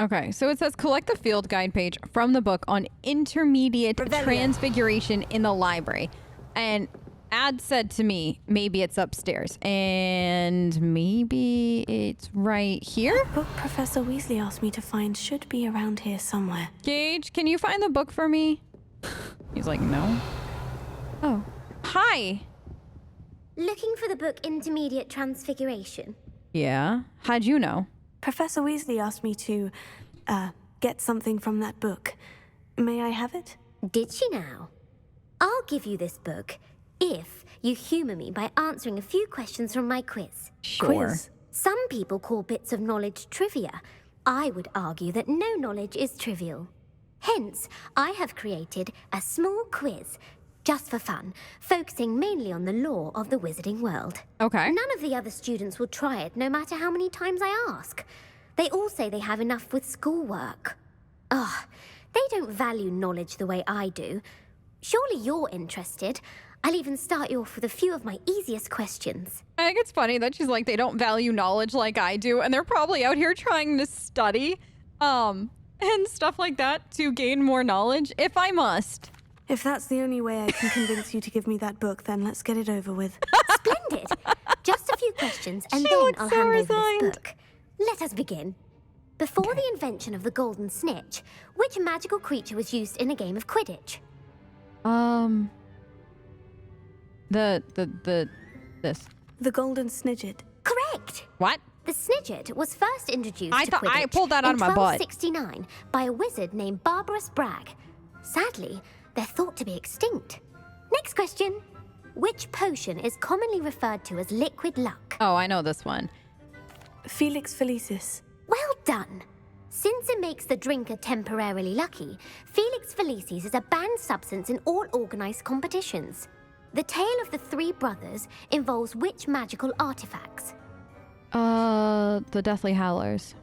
Okay, so it says collect the field guide page from the book on intermediate transfiguration in the library. And Ad said to me, maybe it's upstairs. And maybe it's right here? The book Professor Weasley asked me to find should be around here somewhere. Gage, can you find the book for me? He's like, no. Oh, hi. Looking for the book Intermediate Transfiguration? Yeah, how'd you know? Professor Weasley asked me to, get something from that book. May I have it? Did she now? I'll give you this book if you humour me by answering a few questions from my quiz. Sure. Quiz. Some people call bits of knowledge trivia. I would argue that no knowledge is trivial. Hence, I have created a small quiz, just for fun, focusing mainly on the lore of the wizarding world. Okay. None of the other students will try it, no matter how many times I ask. They all say they have enough with schoolwork. Ugh, they don't value knowledge the way I do. Surely you're interested. I'll even start you off with a few of my easiest questions. I think it's funny that she's like, they don't value knowledge like I do, and they're probably out here trying to study, and stuff like that to gain more knowledge, if I must. If that's the only way I can convince you to give me that book, then let's get it over with. Splendid! Just a few questions, and She then looks I'll so hand over resigned. this book. Let us begin. Before the invention of the golden snitch, which magical creature was used in a game of Quidditch? This. The Golden Snidget. Correct! What? The Snidget was first introduced I to thought- Quidditch I pulled that out in of my butt. 1269 by a wizard named Barbarous Bragg. Sadly, they're thought to be extinct. Next question. Which potion is commonly referred to as liquid luck? Oh, I know this one. Felix Felicis. Well done. Since it makes the drinker temporarily lucky, Felix Felicis is a banned substance in all organized competitions. The tale of the three brothers involves which magical artifacts? The Deathly Hallows.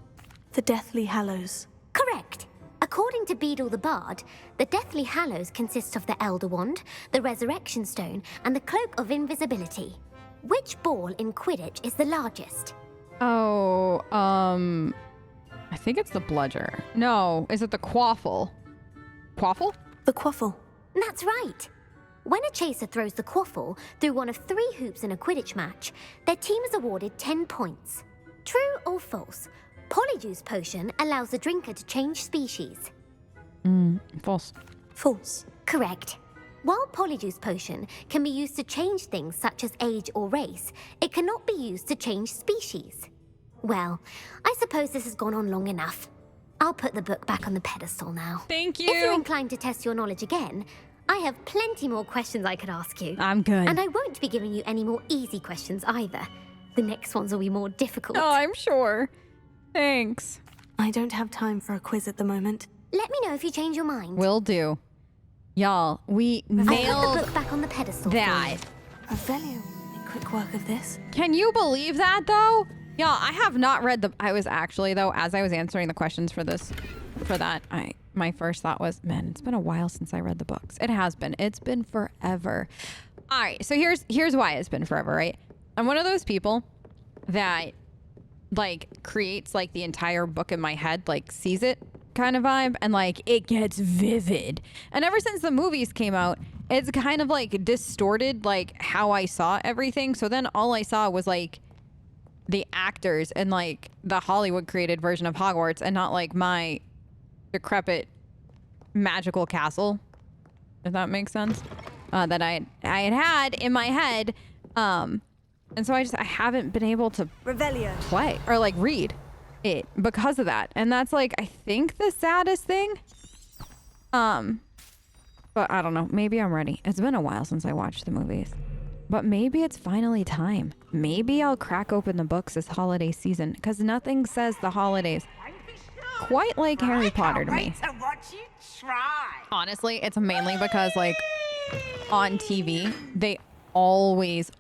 The Deathly Hallows. Correct. According to Beedle the Bard, the Deathly Hallows consists of the Elder Wand, the Resurrection Stone, and the Cloak of Invisibility. Which ball in Quidditch is the largest? Oh, I think it's the Bludger. No, is it the Quaffle? Quaffle? The Quaffle. That's right. When a chaser throws the quaffle through one of 3 hoops in a Quidditch match, their team is awarded 10 points. True or false? Polyjuice Potion allows the drinker to change species. False. False. Correct. While Polyjuice Potion can be used to change things such as age or race, it cannot be used to change species. Well, I suppose this has gone on long enough. I'll put the book back on the pedestal now. Thank If you're you. inclined to test your knowledge again, I have plenty more questions I could ask you. I'm good. And I won't be giving you any more easy questions either. The next ones will be more difficult. Oh, I'm sure. Thanks. I don't have time for a quiz at the moment. Let me know if you change your mind. Will do. Y'all, we I'll put the nailed book back on the pedestal. that. Revelio will make quick work of this. Can you believe that, though? Y'all, I have not read the... I was actually, though, as I was answering the questions for that, my first thought was, man, it's been a while since I read the books. It has been. It's been forever. All right, so here's why it's been forever, right? I'm one of those people that, like, creates, like, the entire book in my head, like, sees it kind of vibe, and, like, it gets vivid. And ever since the movies came out, it's kind of, like, distorted, like, how I saw everything. So then all I saw was, like, the actors and, like, the Hollywood created version of Hogwarts, and not, like, my decrepit magical castle, if that makes sense, that I had in my head. And so I haven't been able to Revelio. play or, like, read it because of that. And that's, like, I think the saddest thing. But I don't know. Maybe I'm ready. It's been a while since I watched the movies. But maybe it's finally time. Maybe I'll crack open the books this holiday season, because nothing says the holidays quite like Harry Potter to me. Honestly, it's mainly because, like, on TV, they always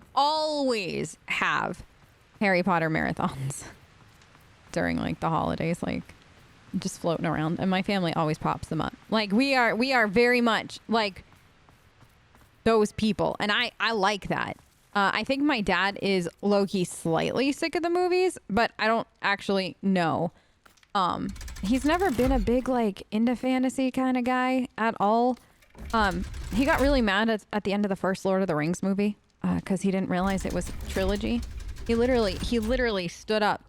have Harry Potter marathons during, like, the holidays, like, just floating around, and my family always pops them up. Like, we are very much like those people, and I like that. I think my dad is low-key slightly sick of the movies, but I don't actually know. he's never been a big like into fantasy kind of guy at all. He got really mad at the end of the first Lord of the Rings movie because he didn't realize it was a trilogy. He literally stood up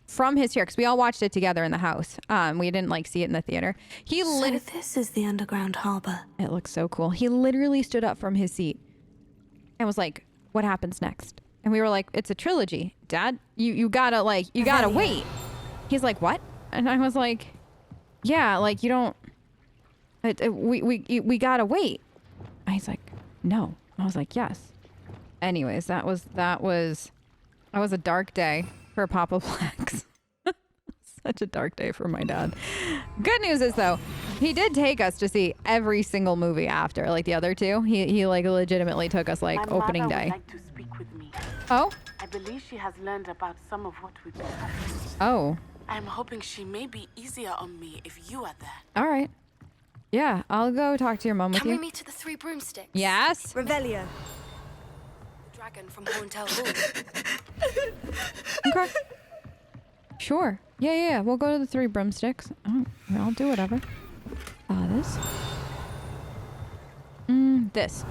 from his chair because we all watched it together in the house. We didn't like see it in the theater. So this is the underground harbor. It looks so cool. He literally stood up from his seat and was like, "What happens next?" And we were like, "It's a trilogy, Dad. You gotta wait." He's like, "What?" And I was like, "Yeah, like you don't. We gotta wait." And he's like, "No." I was like, "Yes." Anyways, that was a dark day for Papa Plex. Such a dark day for my dad. Good news is though, he did take us to see every single movie after, like the other two. He like legitimately took us like My opening mother day. would like to speak with me. Oh? I believe she has learned about some of what we've been having. Oh. I'm hoping she may be easier on me if you are there. All right. Yeah, I'll go talk to your mom with Can we you. meet at the Three Broomsticks? Yes. Revelio. The dragon from Horntail Hall. Okay. Sure. Yeah. We'll go to the Three Broomsticks. Oh, I'll do whatever. This. This.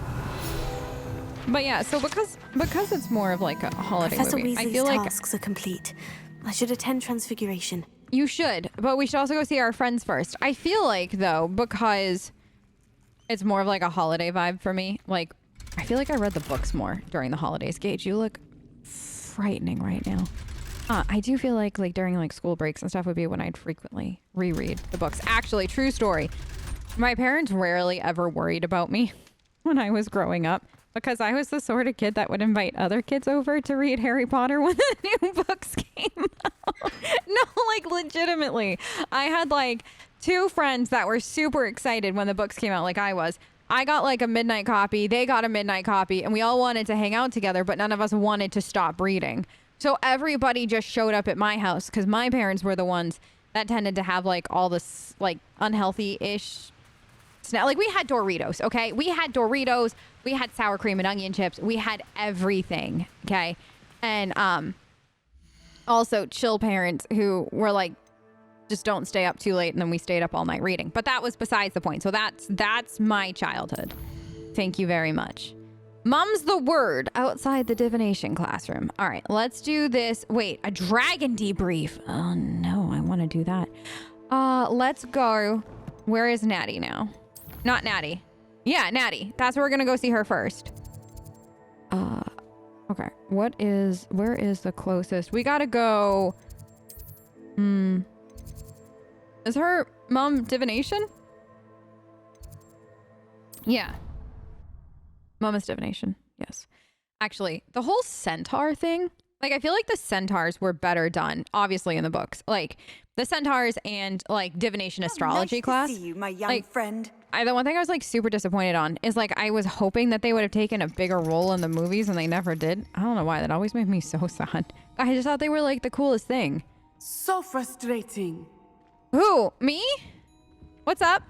But yeah, so because it's more of like a holiday Professor movie, I Weasley's feel like tasks are complete. I should attend Transfiguration. you should, but we should also go see our friends first. I feel like though, because it's more of like a holiday vibe for me. Like, I feel like I read the books more during the holidays. Gage, you look frightening right now. I do feel like during like school breaks and stuff would be when I'd frequently reread the books. Actually, true story. My parents rarely ever worried about me when I was growing up because I was the sort of kid that would invite other kids over to read Harry Potter when the new books came out. No, like legitimately. I had like 2 friends that were super excited when the books came out like I was. I got like a midnight copy, they got a midnight copy, and we all wanted to hang out together, but none of us wanted to stop reading. So everybody just showed up at my house because my parents were the ones that tended to have like all this like unhealthy-ish snack. Like we had Doritos, okay? We had Doritos, we had sour cream and onion chips, we had everything, okay? And also chill parents who were like, just don't stay up too late, and then we stayed up all night reading. But that was besides the point. So that's my childhood. Thank you very much. Mum's the word outside the divination classroom. All right, let's do this. Wait, a dragon debrief. Oh no, I want to do that. Let's go. Where is Natty now? Not Natty. Yeah, Natty. That's where we're gonna go see her first. Okay. Where is the closest? We gotta go. Is her mom divination? Yeah. Mom is divination. Yes. Actually, the whole centaur thing, like I feel like the centaurs were better done, obviously in the books. Like the centaurs and like divination astrology class. Nice to see you, my young friend. The one thing I was like super disappointed on is like I was hoping that they would have taken a bigger role in the movies and they never did. I don't know why. That always made me so sad. I just thought they were like the coolest thing. So frustrating. Who? Me? What's up?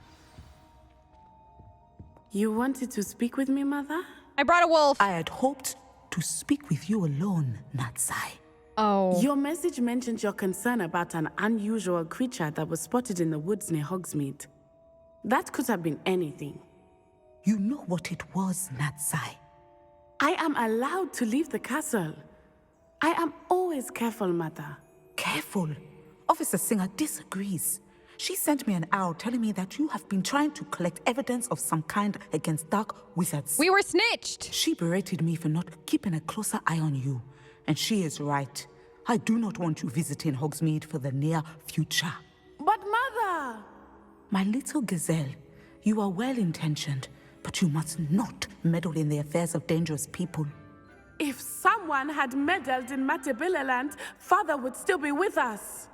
You wanted to speak with me, Mother? I brought a wolf. I had hoped to speak with you alone, Natsai. Oh. Your message mentioned your concern about an unusual creature that was spotted in the woods near Hogsmeade. That could have been anything. You know what it was, Natsai. I am allowed to leave the castle. I am always careful, Mother. Careful. Officer Singer disagrees. She sent me an owl telling me that you have been trying to collect evidence of some kind against dark wizards. We were snitched. She berated me for not keeping a closer eye on you. And she is right. I do not want you visiting Hogsmeade for the near future. But Mother! My little gazelle, you are well-intentioned, but you must not meddle in the affairs of dangerous people. If someone had meddled in Matabeleland, Father would still be with us.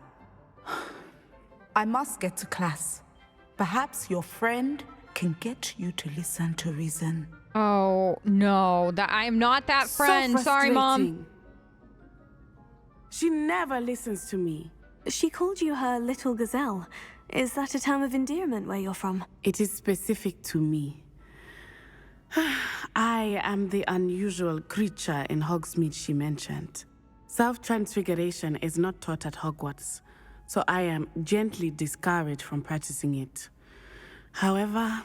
I must get to class. Perhaps your friend can get you to listen to reason. Oh, no. I am not that friend. So Sorry, Mom. frustrating. She never listens to me. She called you her little gazelle. Is that a term of endearment where you're from? It is specific to me. I am the unusual creature in Hogsmeade she mentioned. Self-transfiguration is not taught at Hogwarts. so I am gently discouraged from practicing it. However,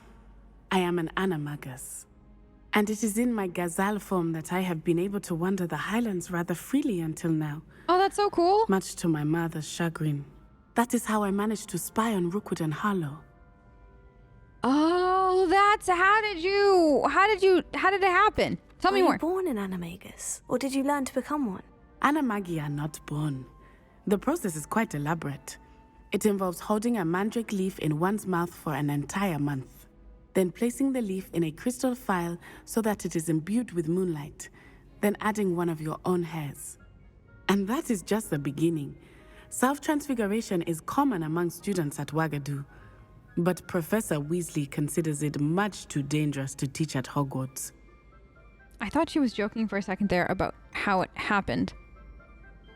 I am an animagus, and it is in my gazelle form that I have been able to wander the highlands rather freely until now, Oh, that's so cool. much to my mother's chagrin. That is how I managed to spy on Rookwood and Harlow. Oh, that's how did it happen? Tell me Were more. you born an animagus, or did you learn to become one? Animagi are not born. The process is quite elaborate. It involves holding a mandrake leaf in one's mouth for an entire month, then placing the leaf in a crystal phial so that it is imbued with moonlight, then adding one of your own hairs. And that is just the beginning. Self-transfiguration is common among students at Wagadu, but Professor Weasley considers it much too dangerous to teach at Hogwarts. I thought she was joking for a second there about how it happened.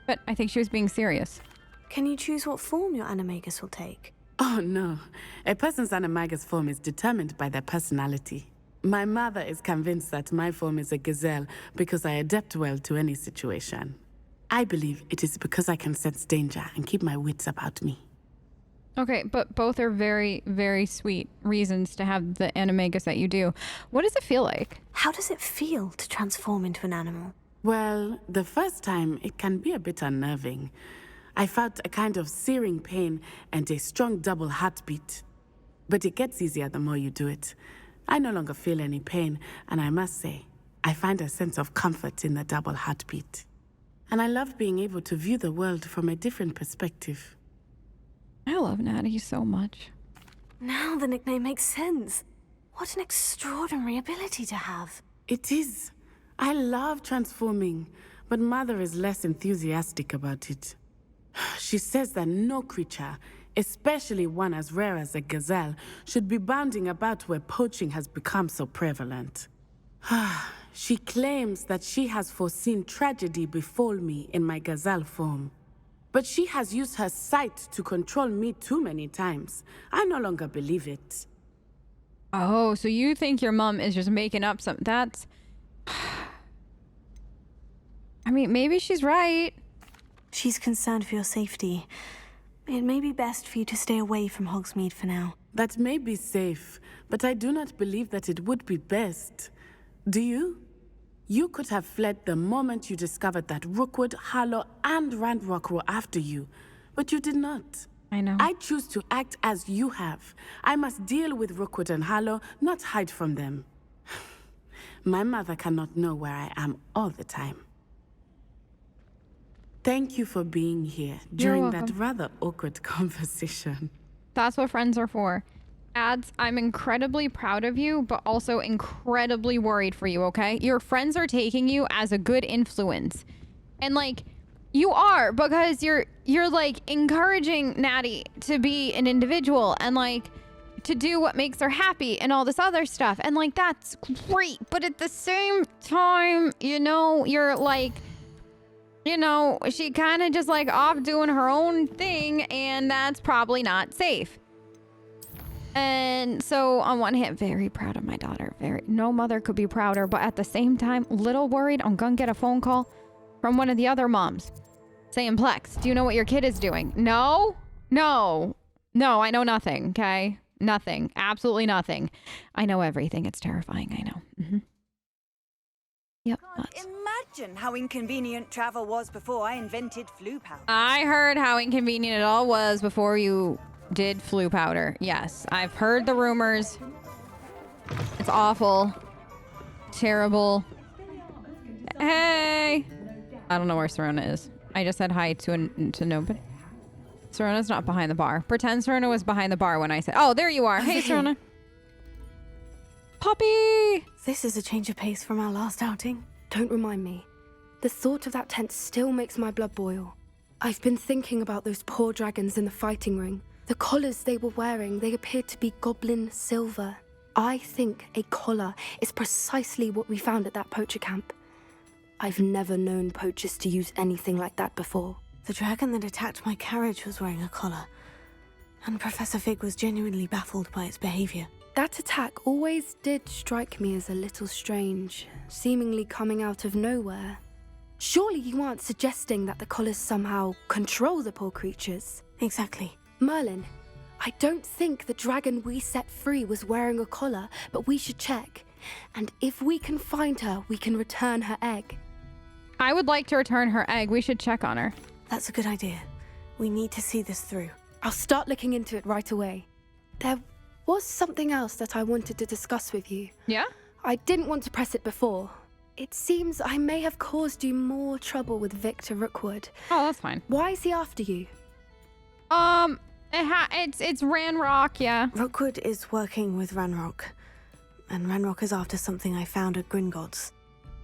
But I think she was being serious. Can you choose what form your animagus will take? Oh no, a person's animagus form is determined by their personality. My mother is convinced that my form is a gazelle because I adapt well to any situation. I believe it is because I can sense danger and keep my wits about me. Okay, but both are very, very sweet reasons to have the animagus that you do. What does it feel like? How does it feel to transform into an animal? Well, the first time it can be a bit unnerving. I felt a kind of searing pain and a strong double heartbeat. But it gets easier the more you do it. I no longer feel any pain, and I must say, I find a sense of comfort in the double heartbeat. And I love being able to view the world from a different perspective. I love Natty so much. Now the nickname makes sense. What an extraordinary ability to have. It is. I love transforming, but Mother is less enthusiastic about it. She says that no creature, especially one as rare as a gazelle, should be bounding about where poaching has become so prevalent. She claims that she has foreseen tragedy befall me in my gazelle form. But she has used her sight to control me too many times. I no longer believe it. Oh, so you think your mom is just making up some... That's... I mean, maybe she's right. She's concerned for your safety. It may be best for you to stay away from Hogsmeade for now. That may be safe, but I do not believe that it would be best. Do you? You could have fled the moment you discovered that Rookwood, Harlow, and Ranrock were after you, but you did not. I know. I choose to act as you have. I must deal with Rookwood and Harlow, not hide from them. My mother cannot know where I am all the time. Thank you for being here during that rather awkward conversation. That's what friends are for. Ads, I'm incredibly proud of you, but also incredibly worried for you, okay? Your friends are taking you as a good influence. And like, you are, because you're like encouraging Natty to be an individual and like to do what makes her happy and all this other stuff. And like, that's great. But at the same time, you know, you're like, you know, she kind of just like off doing her own thing, and that's probably not safe. And so on one hand, very proud of my daughter. No mother could be prouder, but at the same time, little worried I'm gonna get a phone call from one of the other moms saying, Plex, do you know what your kid is doing? No, I know nothing, okay? Nothing, absolutely nothing. I know everything. It's terrifying, I know. Mm-hmm. Yep. Imagine how inconvenient travel was before I invented flu powder. I heard how inconvenient it all was before you did flu powder. Yes, I've heard the rumors. It's awful. Terrible. Hey! I don't know where Serena is. I just said hi to nobody. Serena's not behind the bar. Pretend Serena was behind the bar when I said... Oh, there you are. Hey, Serena. Poppy! This is a change of pace from our last outing. Don't remind me. The thought of that tent still makes my blood boil. I've been thinking about those poor dragons in the fighting ring. The collars they were wearing, they appeared to be goblin silver. I think a collar is precisely what we found at that poacher camp. I've never known poachers to use anything like that before. The dragon that attacked my carriage was wearing a collar, and Professor Fig was genuinely baffled by its behavior. That attack always did strike me as a little strange, seemingly coming out of nowhere. Surely you aren't suggesting that the collars somehow control the poor creatures? Exactly. Merlin, I don't think the dragon we set free was wearing a collar, but we should check. And if we can find her, we can return her egg. I would like to return her egg. We should check on her. That's a good idea. We need to see this through. I'll start looking into it right away. There was something else that I wanted to discuss with you. Yeah? I didn't want to press it before. It seems I may have caused you more trouble with Victor Rookwood. Oh, that's fine. Why is he after you? It's Ranrock, yeah. Rookwood is working with Ranrock, and Ranrock is after something I found at Gringotts.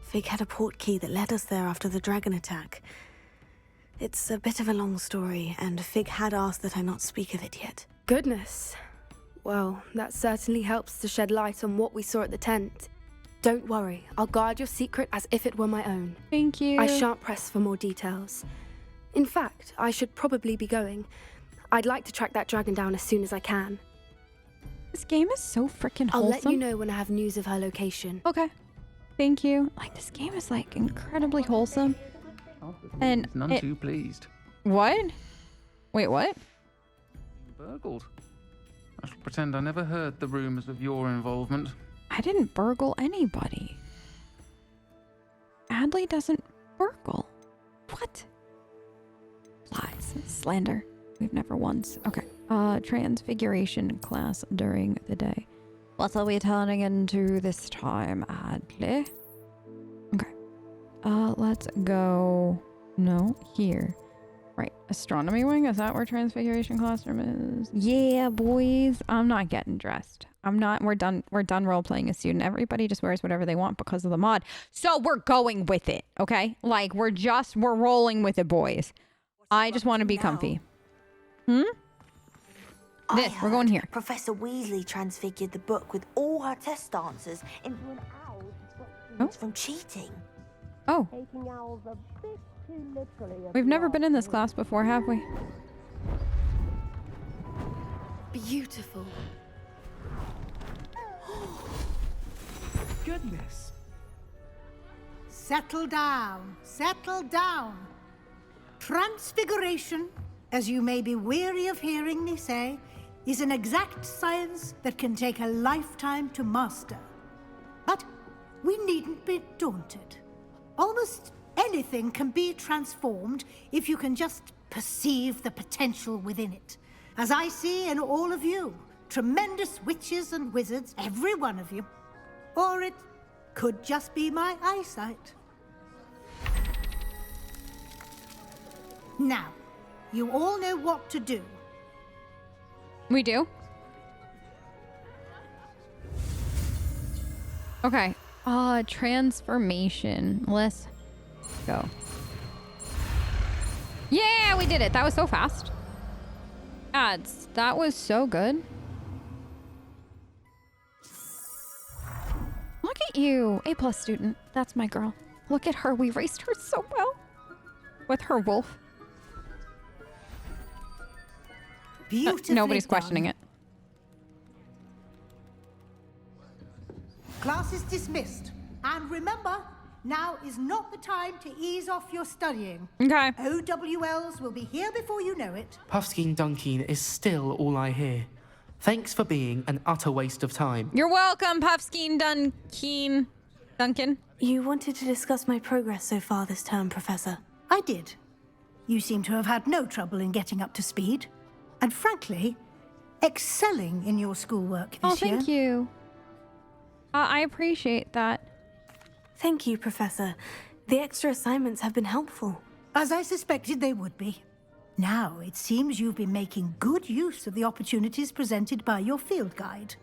Fig had a port key that led us there after the dragon attack. It's a bit of a long story, and Fig had asked that I not speak of it yet. Goodness. Well, that certainly helps to shed light on what we saw at the tent. Don't worry, I'll guard your secret as if it were my own. Thank you. I shan't press for more details. In fact, I should probably be going. I'd like to track that dragon down as soon as I can. This game is so freaking I'll wholesome. let you know when I have news of her location. Okay. Thank you. Like, this game is, like, incredibly wholesome. And none too pleased. What? Wait, what? Burgled. I shall pretend I never heard the rumors of your involvement. I didn't burgle anybody. Adley doesn't burgle. What? Lies. Slander. We've never once. Okay. Transfiguration class during the day. What are we turning into this time, Adley? Okay. Let's go. No, here. Right. Astronomy wing? Is that where Transfiguration classroom is? Yeah, boys. I'm not getting dressed. I'm not. We're done role playing a student. Everybody just wears whatever they want because of the mod. So we're going with it. Okay? Like, we're rolling with it, boys. I just want to be comfy. We're going here. Professor Weasley transfigured the book with all her test answers into an owl to stop from cheating. Oh. We've never been in this class before, have we? Beautiful. Goodness. Settle down. Settle down. Transfiguration, as you may be weary of hearing me say, is an exact science that can take a lifetime to master. But we needn't be daunted. Almost anything can be transformed if you can just perceive the potential within it. As I see in all of you, tremendous witches and wizards, every one of you. Or it could just be my eyesight. Now, you all know what to do. We do? Okay. Transformation. Let's go. Yeah, we did it. That was so fast. Ads. That was so good. Look at you. A+ student. That's my girl. Look at her. We raced her so well. With her wolf. Nobody's questioning it. Class is dismissed. And remember, now is not the time to ease off your studying. Okay. OWLs will be here before you know it. Puffskein Dunkeen is still all I hear. Thanks for being an utter waste of time. You're welcome, Puffskein Duncan. You wanted to discuss my progress so far this term, Professor. I did. You seem to have had no trouble in getting up to speed. And frankly, excelling in your schoolwork this year. Oh, thank you. I appreciate that. Thank you, Professor. The extra assignments have been helpful. As I suspected they would be. Now, it seems you've been making good use of the opportunities presented by your field guide.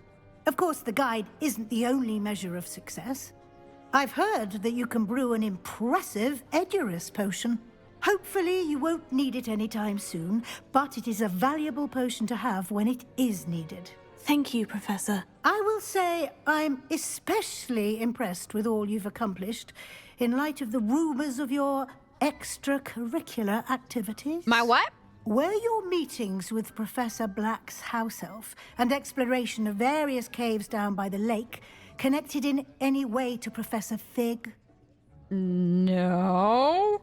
Of course, the guide isn't the only measure of success. I've heard that you can brew an impressive Edurus potion. Hopefully, you won't need it anytime soon, but it is a valuable potion to have when it is needed. Thank you, Professor. I will say I'm especially impressed with all you've accomplished in light of the rumors of your extracurricular activities. My what? Were your meetings with Professor Black's house elf and exploration of various caves down by the lake connected in any way to Professor Fig? No.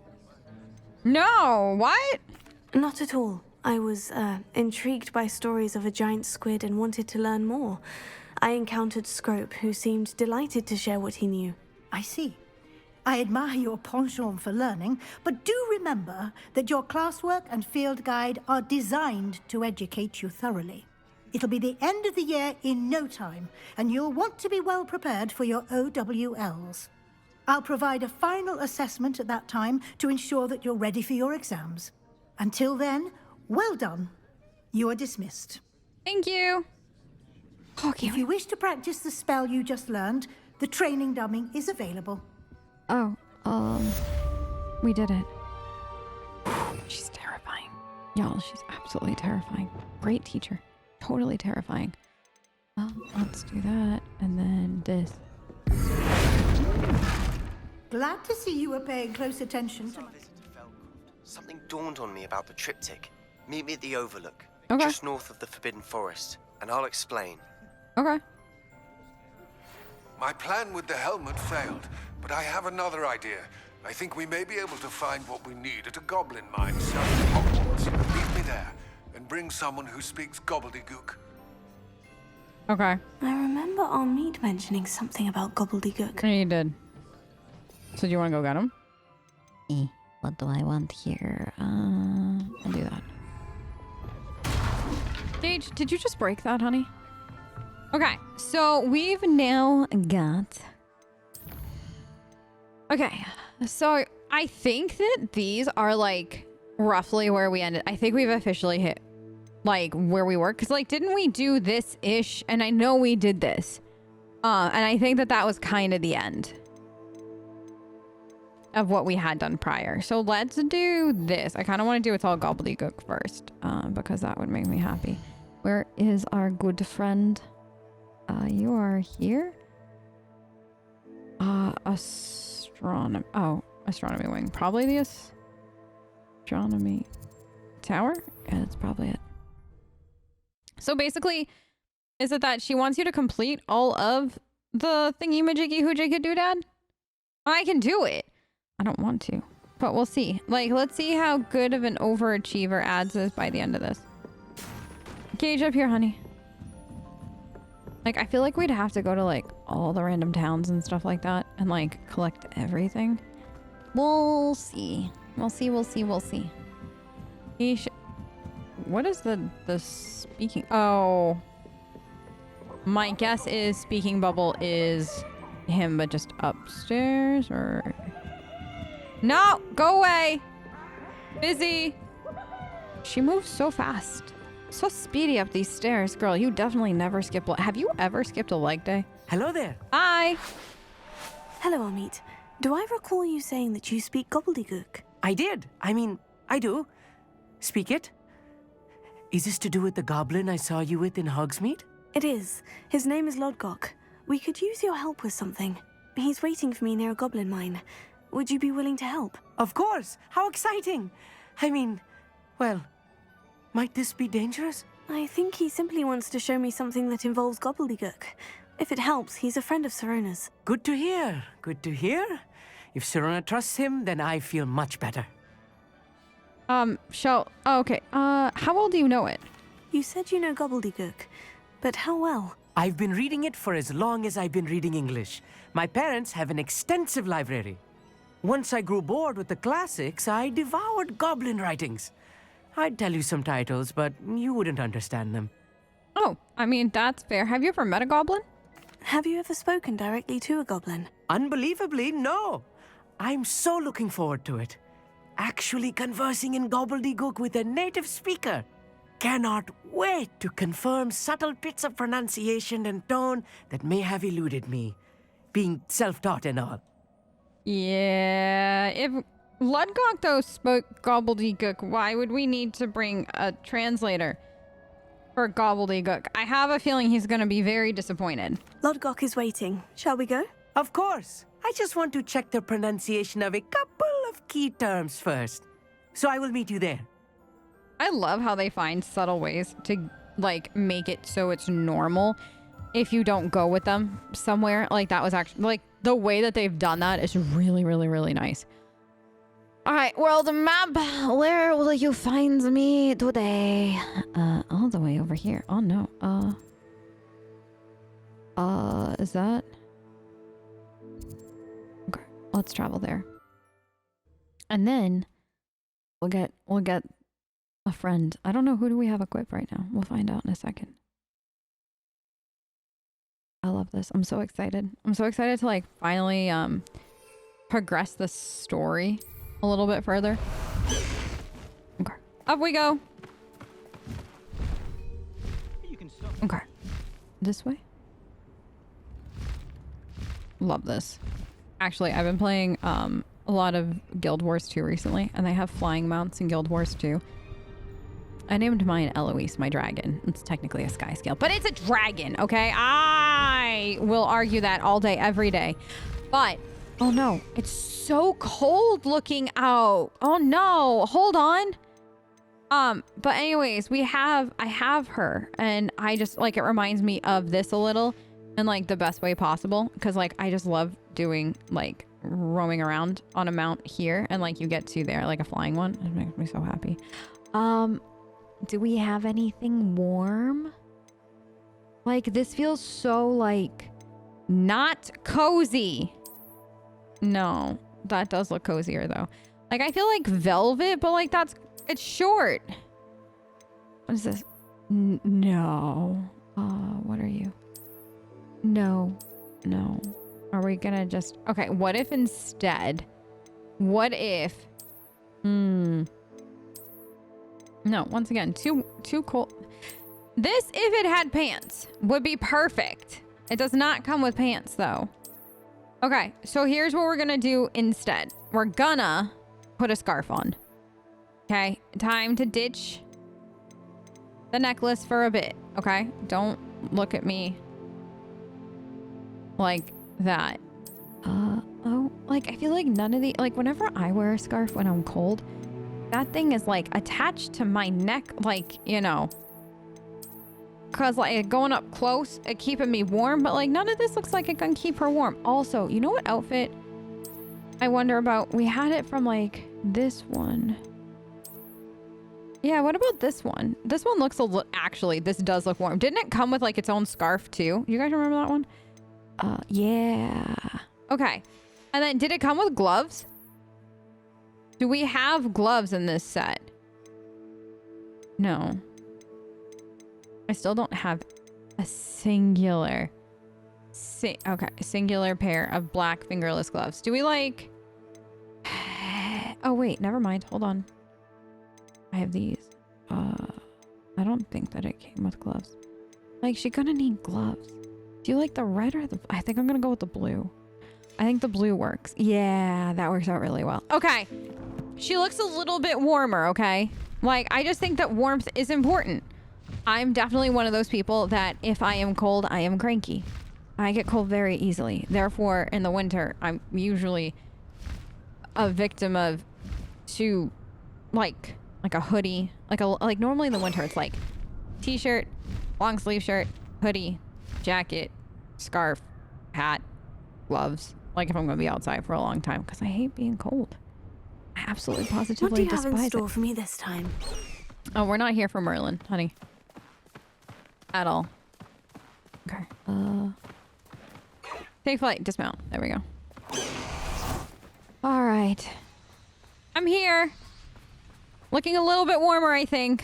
No, what? Not at all. I was intrigued by stories of a giant squid and wanted to learn more. I encountered Scrope, who seemed delighted to share what he knew. I see. I admire your penchant for learning, but do remember that your classwork and field guide are designed to educate you thoroughly. It'll be the end of the year in no time, and you'll want to be well prepared for your OWLs. I'll provide a final assessment at that time to ensure that you're ready for your exams. Until then, well done. You are dismissed. Thank you. Okay. If you wish to practice the spell you just learned, the training dummy is available. Oh, we did it. She's terrifying. Y'all, she's absolutely terrifying. Great teacher. Totally terrifying. Well, let's do that. And then this. Glad to see you were paying close attention to... Something dawned on me about the triptych. Meet me at the Overlook, Okay. just north of the Forbidden Forest, and I'll explain. Okay. My plan with the helmet failed, but I have another idea. I think we may be able to find what we need at a goblin mine south of Hogwarts. Meet me there, and bring someone who speaks gobbledygook. Okay. I remember Amit mentioning something about gobbledygook. Yeah, you did. So do you want to go get him? What do I want here? I'll do that. Gage, did you just break that, honey? Okay, so we've now got... Okay, so I think that these are like roughly where we ended. I think we've officially hit like where we were. Because like, didn't we do this-ish? And I know we did this. And I think that that was kind of the end of what we had done prior. So let's do this. I kind of want to do it's all gobbledygook first, because that would make me happy. Where is our good friend? You are here? Astronomy. Oh, astronomy wing. Probably the astronomy tower? Yeah, that's probably it. So basically, is it that she wants you to complete all of the thingy-majiggy hoojigga-doodad? I can do it. I don't want to, but we'll see. Like, let's see how good of an overachiever Ads is by the end of this. Gage up here, honey. Like, I feel like we'd have to go to, like, all the random towns and stuff like that and, like, collect everything. We'll see. We'll see, we'll see, we'll see. What is the speaking? Oh. My guess is speaking bubble is him, but just upstairs, or... No! Go away! Busy! She moves so fast. So speedy up these stairs. Girl, you definitely never skip... Have you ever skipped a leg day? Hello there. Hi! Hello, Amit. Do I recall you saying that you speak gobbledygook? I did. I mean, I do. Speak it. Is this to do with the goblin I saw you with in Hogsmeade? It is. His name is Lodgok. We could use your help with something. He's waiting for me near a goblin mine. Would you be willing to help? Of course! How exciting! I mean, well, might this be dangerous? I think he simply wants to show me something that involves gobbledygook. If it helps, he's a friend of Sirona's. Good to hear. Good to hear. If Sirona trusts him, then I feel much better. Oh, okay. How well do you know it? You said you know gobbledygook, but how well? I've been reading it for as long as I've been reading English. My parents have an extensive library. Once I grew bored with the classics, I devoured goblin writings. I'd tell you some titles, but you wouldn't understand them. Oh, I mean, that's fair. Have you ever met a goblin? Have you ever spoken directly to a goblin? Unbelievably, no. I'm so looking forward to it. Actually conversing in gobbledygook with a native speaker. Cannot wait to confirm subtle bits of pronunciation and tone that may have eluded me, being self-taught and all. Yeah, if Lodgok, though, spoke gobbledygook, why would we need to bring a translator for gobbledygook? I have a feeling he's going to be very disappointed. Lodgok is waiting. Shall we go? Of course. I just want to check the pronunciation of a couple of key terms first. So I will meet you there. I love how they find subtle ways to, like, make it so it's normal if you don't go with them somewhere. Like, that was actually, like, the way that they've done that is really, really, really nice. All right, world map. Where will you find me today? All the way over here. Oh no. Is that? Okay, let's travel there. And then we'll get a friend. I don't know, who do we have equipped right now? We'll find out in a second. I love this. I'm so excited. I'm so excited to like finally progress the story a little bit further. Okay. Up we go. Okay. This way. Love this. Actually, I've been playing a lot of Guild Wars 2 recently, and they have flying mounts in Guild Wars 2. I named mine Eloise, my dragon. It's technically a sky scale, but it's a dragon, okay? I will argue that all day, every day. But, oh no, it's so cold looking out. Oh no, hold on. But anyways, I have her, and I just, like, it reminds me of this a little in, like, the best way possible. Because, like, I just love doing, like, roaming around on a mount here, and, like, you get to there, like, a flying one. It makes me so happy. Do we have anything warm? Like, this feels so, like, not cozy. No, that does look cozier, though. Like, I feel like velvet, but, like, it's short. What is this? No. What are you? No. No. Are we gonna just... Okay, what if instead... What if... No, once again, too cold. This, if it had pants, would be perfect. It does not come with pants, though. Okay, so here's what we're gonna do instead. We're gonna put a scarf on. Okay, time to ditch the necklace for a bit, okay? Don't look at me like that. Oh, like, I feel like none of the... Like, whenever I wear a scarf when I'm cold... That thing is, like, attached to my neck, like, you know. Because, like, going up close, it keeping me warm. But, like, none of this looks like it can keep her warm. Also, you know what outfit I wonder about? We had it from, like, this one. Yeah, what about this one? This one looks a little... Actually, this does look warm. Didn't it come with, like, its own scarf, too? You guys remember that one? Yeah. Okay. And then, did it come with gloves? Do we have gloves in this set? No. I still don't have a singular... singular pair of black fingerless gloves. Do we, like... Oh, wait. Never mind. Hold on. I have these. I don't think that it came with gloves. Like, she's gonna need gloves. Do you like the red or the... I think I'm gonna go with the blue. I think the blue works. Yeah, that works out really well. Okay. She looks a little bit warmer, okay? Like, I just think that warmth is important. I'm definitely one of those people that if I am cold, I am cranky. I get cold very easily. Therefore, in the winter, I'm usually a victim of like a hoodie. Like normally in the winter, it's like t-shirt, long sleeve shirt, hoodie, jacket, scarf, hat, gloves. Like if I'm going to be outside for a long time, because I hate being cold. I absolutely positively despise it. What do you have in store for me this time? Oh, we're not here for Merlin, honey. At all. Okay. Take flight, dismount. There we go. All right. I'm here. Looking a little bit warmer, I think.